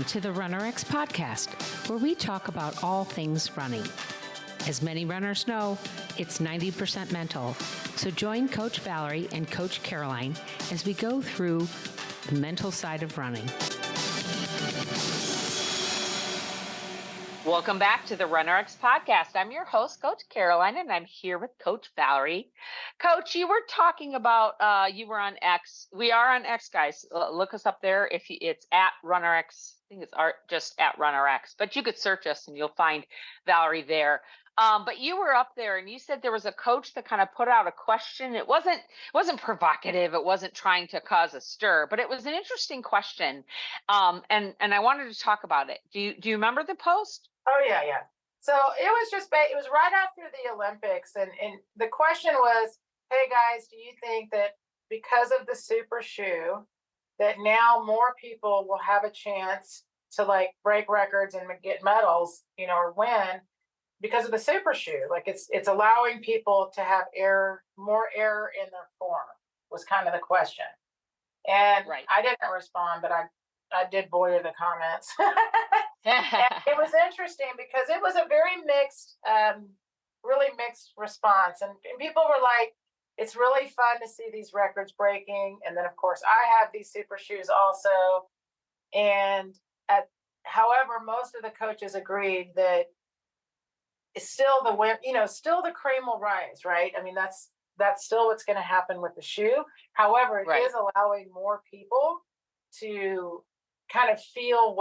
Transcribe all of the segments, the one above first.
to the RunRX podcast, where we talk about all things running. As many runners know, it's 90% mental. So join Coach Valerie and Coach Caroline as we go through the mental side of running. Welcome back to the RunRX podcast. I'm your host, Coach Caroline, and I'm here with Coach Valerie. Coach, you were talking about, you were on X. We are on X, guys. Look us up there. It's at RunRX. I think it's just at RunRX, but you could search us and you'll find Valerie there. But you were up there and you said there was a coach that kind of put out a question. It wasn't provocative. It wasn't trying to cause a stir, but it was an interesting question. And I wanted to talk about it. Do you remember the post? Oh, yeah. So it was right after the Olympics. And the question was, hey, guys, do you think that because of the super shoe, that now more people will have a chance to like break records and get medals, or win because of the super shoe? Like it's allowing people to have more error in their form was kind of the question. And right. I didn't respond, but I did void the comments. It was interesting because it was a very mixed, really mixed response. And people were like, it's really fun to see these records breaking. And then, of course, I have these super shoes also. And however, most of the coaches agreed that it's still still the cream will rise, right? I mean, that's still what's going to happen with the shoe. However, it is allowing more people to kind of feel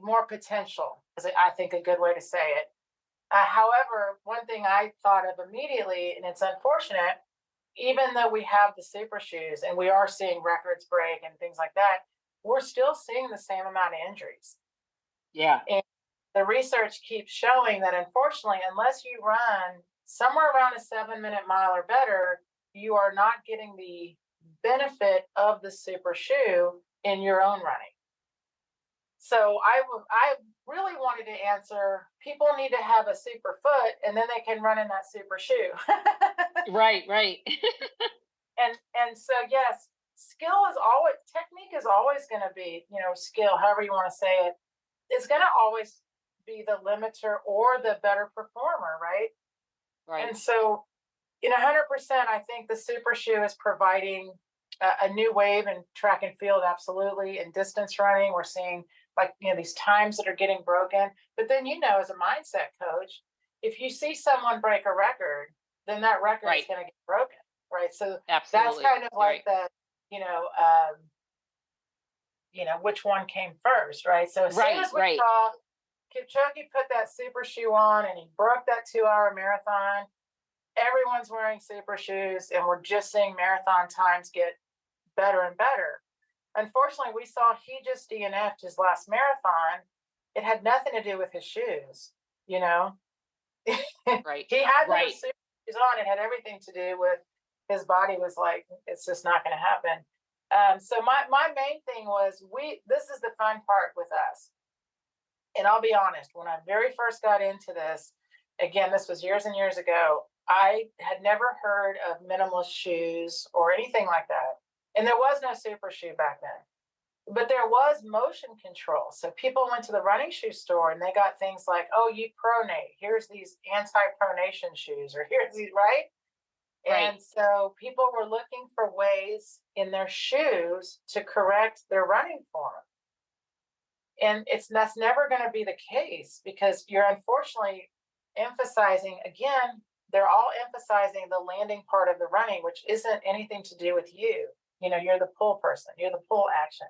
more potential is, I think, a good way to say it. However, one thing I thought of immediately, and it's unfortunate, even though we have the super shoes and we are seeing records break and things like that, we're still seeing the same amount of injuries. Yeah. And the research keeps showing that, unfortunately, unless you run somewhere around a 7-minute mile or better, you are not getting the benefit of the super shoe in your own running. So I really wanted to answer, people need to have a super foot and then they can run in that super shoe. Right. And so, yes, technique is always going to be, skill, however you want to say it, is going to always be the limiter or the better performer, right? Right. And so, 100%, I think the super shoe is providing a new wave in track and field, absolutely. In distance running, we're seeing these times that are getting broken. But then, as a mindset coach, if you see someone break a record, then that record is going to get broken, right? So absolutely. That's kind of like the, which one came first, right? So as soon as we saw Kipchoge put that super shoe on and he broke that 2-hour marathon, everyone's wearing super shoes and we're just seeing marathon times get better and better. Unfortunately, we saw he just DNF'd his last marathon. It had nothing to do with his shoes, Right. He had those super shoes on. It had everything to do with his body was like, it's just not going to happen. So my main thing was this is the fun part with us. And I'll be honest, when I very first got into this, again, this was years and years ago, I had never heard of minimalist shoes or anything like that. And there was no super shoe back then. But there was motion control. So people went to the running shoe store and they got things like, oh, you pronate. Here's these anti-pronation shoes, or here's these, right? And so people were looking for ways in their shoes to correct their running form. And that's never going to be the case because you're unfortunately emphasizing, again, they're all emphasizing the landing part of the running, which isn't anything to do with you. You're the pull person, you're the pull action.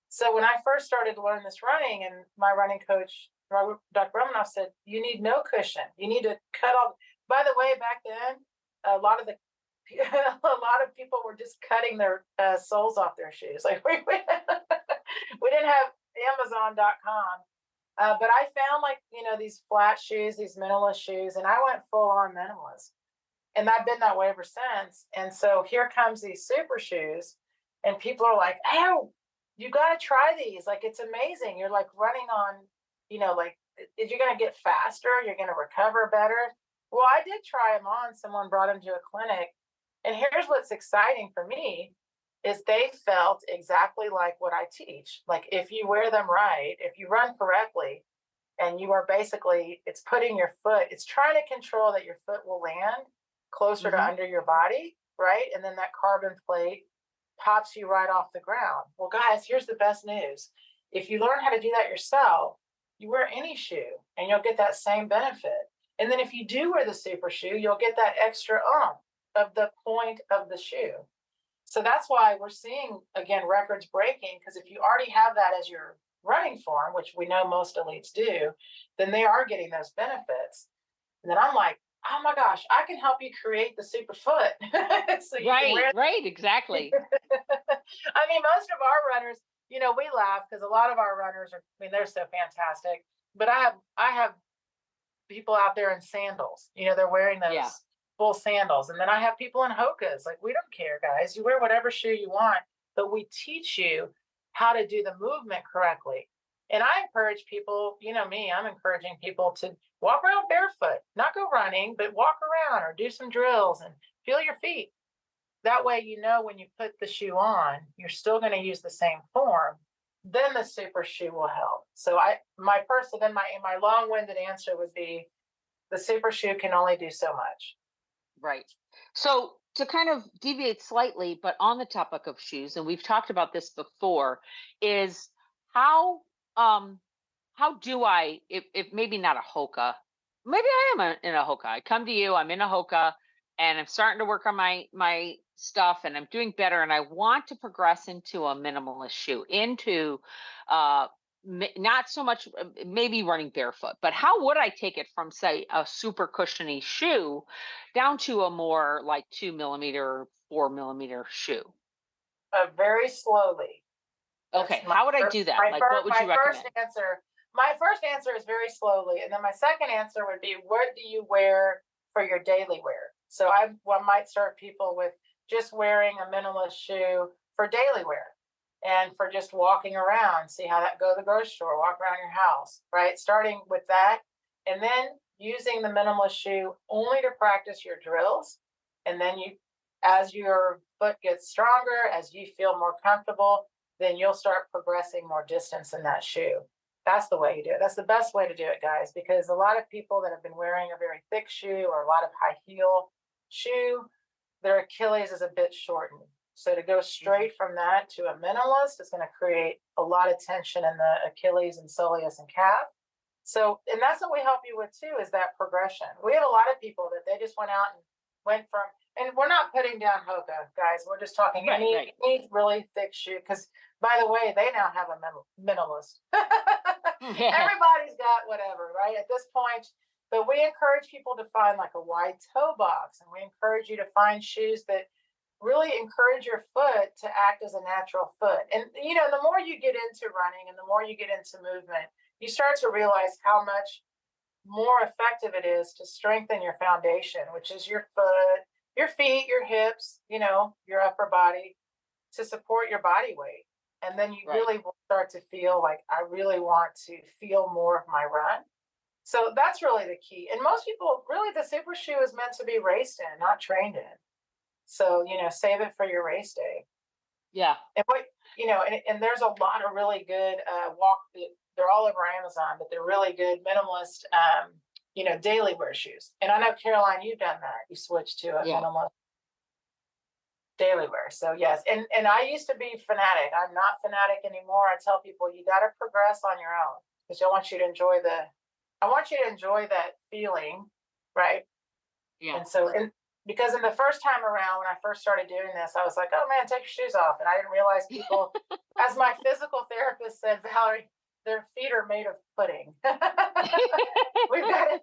So when I first started to learn this running, and my running coach, Dr. Romanoff, said, you need no cushion. You need to cut off. By the way, back then, a lot of people were just cutting their soles off their shoes. Like we didn't have Amazon.com. But I found these flat shoes, these minimalist shoes, and I went full on minimalist. And I've been that way ever since. And so here comes these super shoes, and people are like, oh, you got to try these. Like, it's amazing. You're like running on, you're going to get faster. You're going to recover better. Well, I did try them on. Someone brought them to a clinic. And here's what's exciting for me is they felt exactly like what I teach. Like if you wear them right, if you run correctly, and you are basically, it's putting your foot, it's trying to control that your foot will land closer to Hmm. under your body, right? And then that carbon plate pops you right off the ground. Well, guys, here's the best news. If you learn how to do that yourself, you wear any shoe and you'll get that same benefit. And then if you do wear the super shoe, you'll get that extra of the point of the shoe. So that's why we're seeing, again, records breaking, because if you already have that as your running form, which we know most elites do, then they are getting those benefits. And then I'm like, oh my gosh, I can help you create the super foot. So you can Right, wear. right, exactly. I mean, most of our runners, we laugh because a lot of our runners are, I mean, they're so fantastic. But I have people out there in sandals. They're wearing Yeah, those full sandals. And then I have people in Hokas. Like, we don't care, guys. You wear whatever shoe you want, but we teach you how to do the movement correctly. And I encourage people, me, I'm encouraging people to walk around barefoot, not go running, but walk around or do some drills and feel your feet. That way, when you put the shoe on, you're still going to use the same form. Then the super shoe will help. So my long-winded answer would be the super shoe can only do so much. right. So to kind of deviate slightly, but on the topic of shoes, and we've talked about this before, is how um how do I, if maybe not a Hoka, maybe I am in a Hoka. I come to you, I'm in a Hoka, and I'm starting to work on my stuff, and I'm doing better, and I want to progress into a minimalist shoe, into uh not so much maybe running barefoot, but how would I take it from, say, a super cushiony shoe down to a more like 2 millimeter, 4 millimeter shoe? Very slowly. That's Okay, how would I do that? Like, what would my you first recommend? answer. My first answer is very slowly, and then my second answer would be, what do you wear for your daily wear? So I might start people with just wearing a minimalist shoe for daily wear, and for just walking around. See how that go to the grocery store, walk around your house, right? Starting with that, and then using the minimalist shoe only to practice your drills, and then as your foot gets stronger, as you feel more comfortable, then you'll start progressing more distance in that shoe. That's the way you do it. That's the best way to do it, guys, because a lot of people that have been wearing a very thick shoe or a lot of high heel shoe, their Achilles is a bit shortened. So to go Mhm. straight from that to a minimalist is going to create a lot of tension in the Achilles and soleus and calf. So, and that's what we help you with too, is that progression. We have a lot of people that they just went out and went from, and we're not putting down Hoka, guys. We're just talking Right, right. any really thick shoe. Because by the way, they now have a minimalist. Yeah. Everybody's got whatever, right? At this point, but we encourage people to find like a wide toe box, and we encourage you to find shoes that really encourage your foot to act as a natural foot. And the more you get into running and the more you get into movement, you start to realize how much more effective it is to strengthen your foundation, which is your foot, your feet, your hips, your upper body, to support your body weight. And then you Right. really will start to feel like, I really want to feel more of my run. So that's really the key. And most people, really, the super shoe is meant to be raced in, not trained in. So, save it for your race day. Yeah. And and there's a lot of really good they're all over Amazon, but they're really good minimalist, daily wear shoes. And I know, Caroline, you've done that. You switched to a Yeah. minimalist daily wear. So yes, and I used to be fanatic. I'm not fanatic anymore. I tell people you got to progress on your own, because I want you to enjoy that feeling, right? Yeah. And so, because in the first time around, when I first started doing this, I was like, oh man, take your shoes off. And I didn't realize people, as my physical therapist said, Valerie, their feet are made of pudding. we've got to,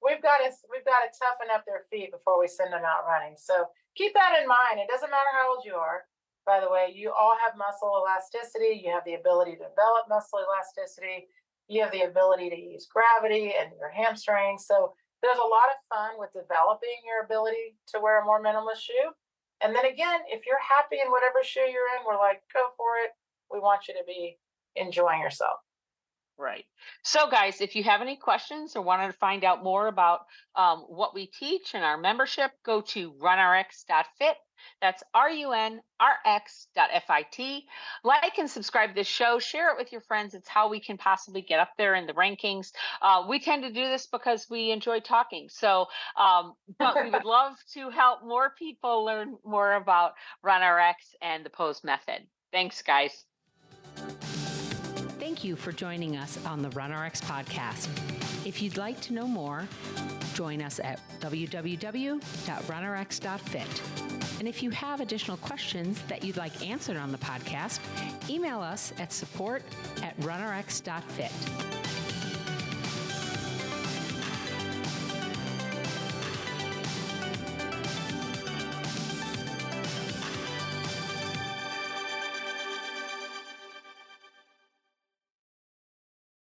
we've got to toughen up their feet before we send them out running. So keep that in mind. It doesn't matter how old you are. By the way, you all have muscle elasticity. You have the ability to develop muscle elasticity. You have the ability to use gravity and your hamstrings. So there's a lot of fun with developing your ability to wear a more minimalist shoe. And then again, if you're happy in whatever shoe you're in, we're like, go for it. We want you to be enjoying yourself. Right. So, guys, if you have any questions or want to find out more about what we teach in our membership, go to runrx.fit. That's runrx.fit. Like and subscribe to this show. Share it with your friends. It's how we can possibly get up there in the rankings. We tend to do this because we enjoy talking. So, but we would love to help more people learn more about RunRX and the pose method. Thanks, guys. Thank you for joining us on the RunRX podcast. If you'd like to know more, join us at www.runrx.fit. And if you have additional questions that you'd like answered on the podcast, email us at support@runrx.fit.